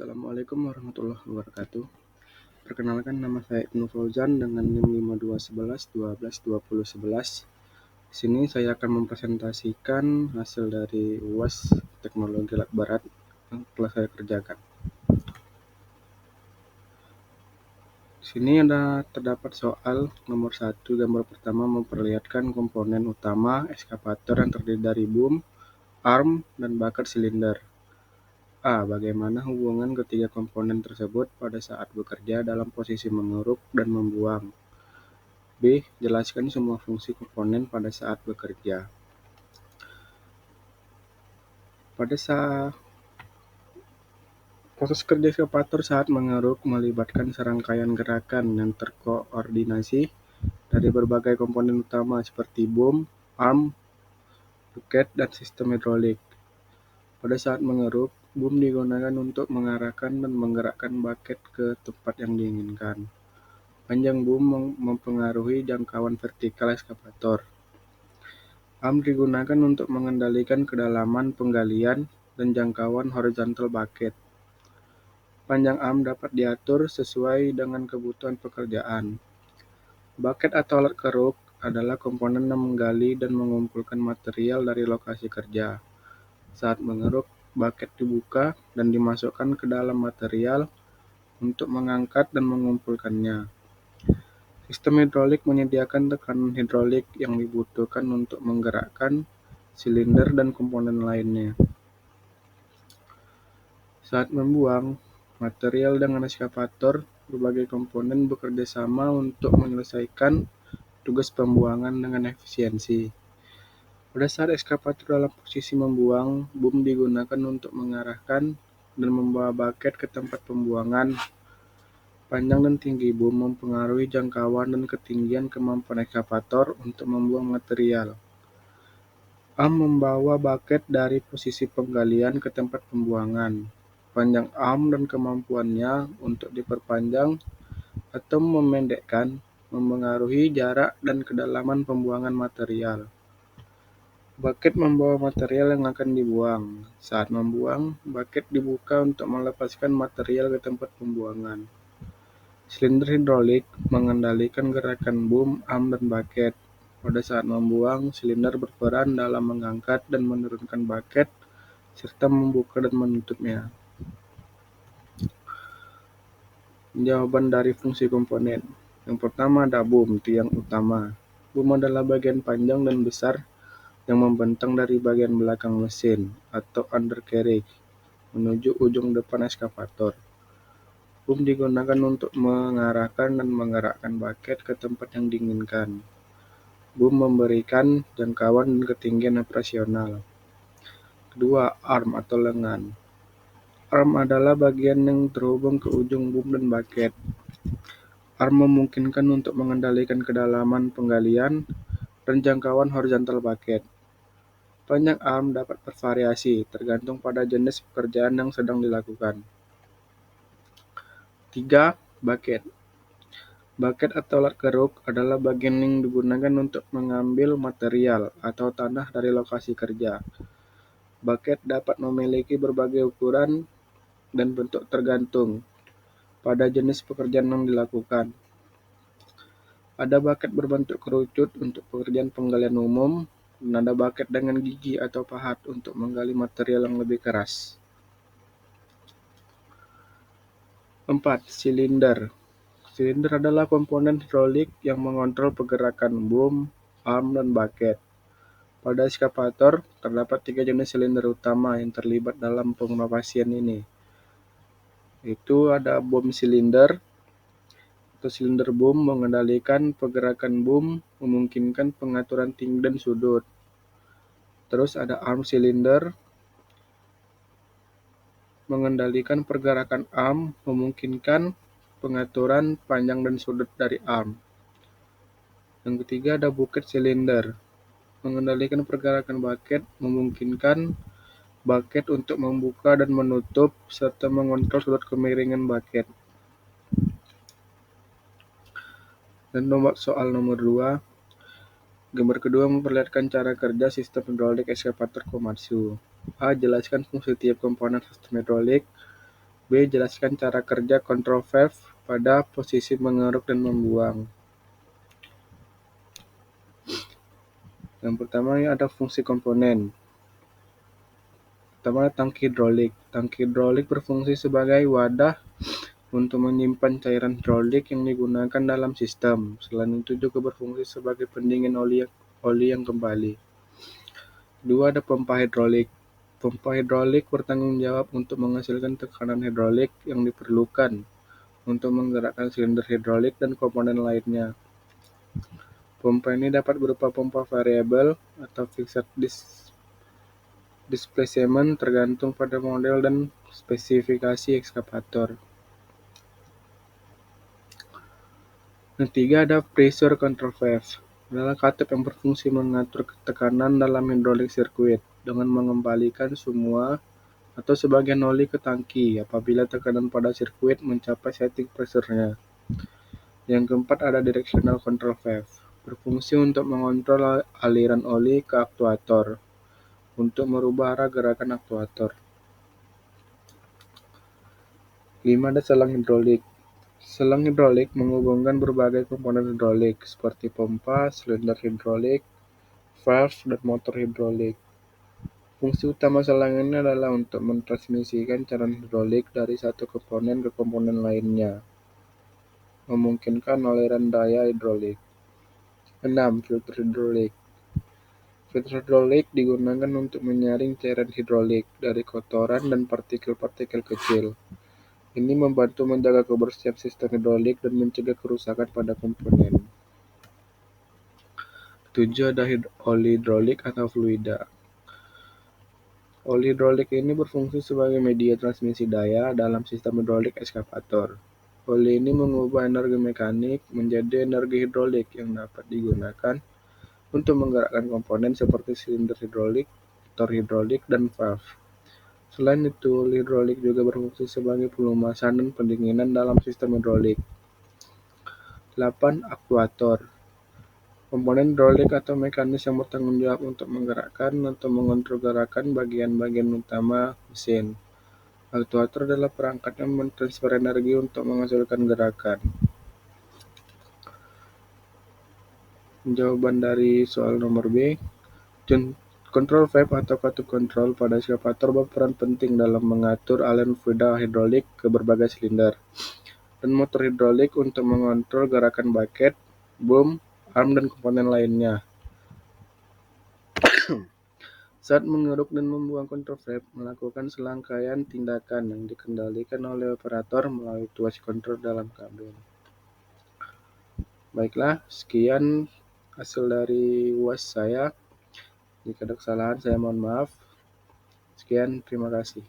Assalamualaikum warahmatullahi wabarakatuh. Perkenalkan, nama saya Ibnu Fauzan dengan NIM 5211 12 20 11. Di sini saya akan mempresentasikan hasil dari UAS Teknologi Alat Berat yang telah saya kerjakan. Di sini terdapat soal nomor 1. Gambar pertama memperlihatkan komponen utama eskavator yang terdiri dari boom, arm, dan bucket silinder. A. Bagaimana hubungan ketiga komponen tersebut pada saat bekerja dalam posisi mengeruk dan membuang? B. Jelaskan semua fungsi komponen pada saat bekerja. Pada saat proses kerja eskavator saat mengeruk melibatkan serangkaian gerakan yang terkoordinasi dari berbagai komponen utama seperti boom, arm, bucket, dan sistem hidrolik. Pada saat mengeruk, boom digunakan untuk mengarahkan dan menggerakkan bucket ke tempat yang diinginkan. Panjang boom mempengaruhi jangkauan vertikal eskavator. Arm digunakan untuk mengendalikan kedalaman penggalian dan jangkauan horizontal bucket. Panjang arm dapat diatur sesuai dengan kebutuhan pekerjaan. Bucket atau alat keruk adalah komponen yang menggali dan mengumpulkan material dari lokasi kerja. Saat mengeruk, bucket dibuka dan dimasukkan ke dalam material untuk mengangkat dan mengumpulkannya. Sistem hidrolik menyediakan tekanan hidrolik yang dibutuhkan untuk menggerakkan silinder dan komponen lainnya. Saat membuang material dengan eskavator, berbagai komponen bekerja sama untuk menyelesaikan tugas pembuangan dengan efisiensi. Pada saat eskavator dalam posisi membuang, boom digunakan untuk mengarahkan dan membawa bucket ke tempat pembuangan. Panjang dan tinggi boom mempengaruhi jangkauan dan ketinggian kemampuan eskavator untuk membuang material. Arm membawa bucket dari posisi penggalian ke tempat pembuangan. Panjang arm dan kemampuannya untuk diperpanjang atau memendekkan mempengaruhi jarak dan kedalaman pembuangan material. Bucket membawa material yang akan dibuang. Saat membuang, bucket dibuka untuk melepaskan material ke tempat pembuangan. Silinder hidrolik mengendalikan gerakan boom, arm, dan bucket. Pada saat membuang, silinder berperan dalam mengangkat dan menurunkan bucket, serta membuka dan menutupnya. Jawaban dari fungsi komponen. Yang pertama ada boom, tiang utama. Boom adalah bagian panjang dan besar yang membentang dari bagian belakang mesin atau undercarriage menuju ujung depan eskavator. Boom digunakan untuk mengarahkan dan menggerakkan bucket ke tempat yang diinginkan. Boom memberikan jangkauan dan ketinggian operasional. Kedua, arm atau lengan. Arm adalah bagian yang terhubung ke ujung boom dan bucket. Arm memungkinkan untuk mengendalikan kedalaman penggalian dan jangkauan horizontal bucket. Panjang arm dapat bervariasi tergantung pada jenis pekerjaan yang sedang dilakukan. 3. Bucket. Bucket atau alat keruk adalah bagian yang digunakan untuk mengambil material atau tanah dari lokasi kerja. Bucket dapat memiliki berbagai ukuran dan bentuk tergantung pada jenis pekerjaan yang dilakukan. Ada bucket berbentuk kerucut untuk pekerjaan penggalian umum, dan ada bucket dengan gigi atau pahat untuk menggali material yang lebih keras. 4. Silinder. Silinder adalah komponen hidrolik yang mengontrol pergerakan boom, arm, dan bucket. Pada eskavator, terdapat 3 jenis silinder utama yang terlibat dalam pengoperasian ini. Itu ada boom silinder atau silinder boom mengendalikan pergerakan boom, memungkinkan pengaturan tinggi dan sudut. Terus ada arm silinder mengendalikan pergerakan arm, memungkinkan pengaturan panjang dan sudut dari arm. Yang ketiga ada bucket silinder, mengendalikan pergerakan bucket, memungkinkan bucket untuk membuka dan menutup, serta mengontrol sudut kemiringan bucket. Dan soal nomor 2, gambar kedua memperlihatkan cara kerja sistem hidrolik eskavator Komatsu. A. Jelaskan fungsi tiap komponen sistem hidrolik. B. Jelaskan cara kerja control valve pada posisi mengeruk dan membuang. Yang pertama ada fungsi komponen. Pertama, tangki hidrolik. Tangki hidrolik berfungsi sebagai wadah untuk menyimpan cairan hidrolik yang digunakan dalam sistem. Selain itu juga berfungsi sebagai pendingin oli yang kembali. Kedua, ada pompa hidrolik. Pompa hidrolik bertanggung jawab untuk menghasilkan tekanan hidrolik yang diperlukan untuk menggerakkan silinder hidrolik dan komponen lainnya. Pompa ini dapat berupa pompa variabel atau fixed displacement tergantung pada model dan spesifikasi ekskavator. Ketiga ada pressure control valve. Adalah katep yang berfungsi mengatur tekanan dalam hidrolik sirkuit dengan mengembalikan semua atau sebagian oli ke tangki apabila tekanan pada sirkuit mencapai setting pressure-nya. Yang keempat ada directional control valve. Berfungsi untuk mengontrol aliran oli ke aktuator untuk merubah arah gerakan aktuator. 5 ada selang hidrolik. Selang hidrolik menghubungkan berbagai komponen hidrolik seperti pompa, silinder hidrolik, valve, dan motor hidrolik. Fungsi utama selang ini adalah untuk mentransmisikan cairan hidrolik dari satu komponen ke komponen lainnya, memungkinkan aliran daya hidrolik. 6. Filter hidrolik. Filter hidrolik digunakan untuk menyaring cairan hidrolik dari kotoran dan partikel-partikel kecil. Ini membantu menjaga kebersihan sistem hidrolik dan mencegah kerusakan pada komponen. 7 ada oli hidrolik atau fluida. Oli hidrolik ini berfungsi sebagai media transmisi daya dalam sistem hidrolik ekskavator. Oli ini mengubah energi mekanik menjadi energi hidrolik yang dapat digunakan untuk menggerakkan komponen seperti silinder hidrolik, motor hidrolik, dan valve. Selain itu, oli hidrolik juga berfungsi sebagai pelumasan dan pendinginan dalam sistem hidrolik. 8. Aktuator. Komponen hidrolik atau mekanis yang bertanggung jawab untuk menggerakkan atau mengontrol gerakan bagian-bagian utama mesin. Aktuator adalah perangkat yang mentransfer energi untuk menghasilkan gerakan. Jawaban dari soal nomor B. Control valve atau katup kontrol pada ekskavator berperan penting dalam mengatur aliran fluida hidrolik ke berbagai silinder dan motor hidrolik untuk mengontrol gerakan bucket, boom, arm, dan komponen lainnya. Saat mengeruk dan membuang control valve melakukan serangkaian tindakan yang dikendalikan oleh operator melalui tuas kontrol dalam kabin. Baiklah, sekian hasil dari UAS saya. Jika ada kesalahan, saya mohon maaf. Sekian, terima kasih.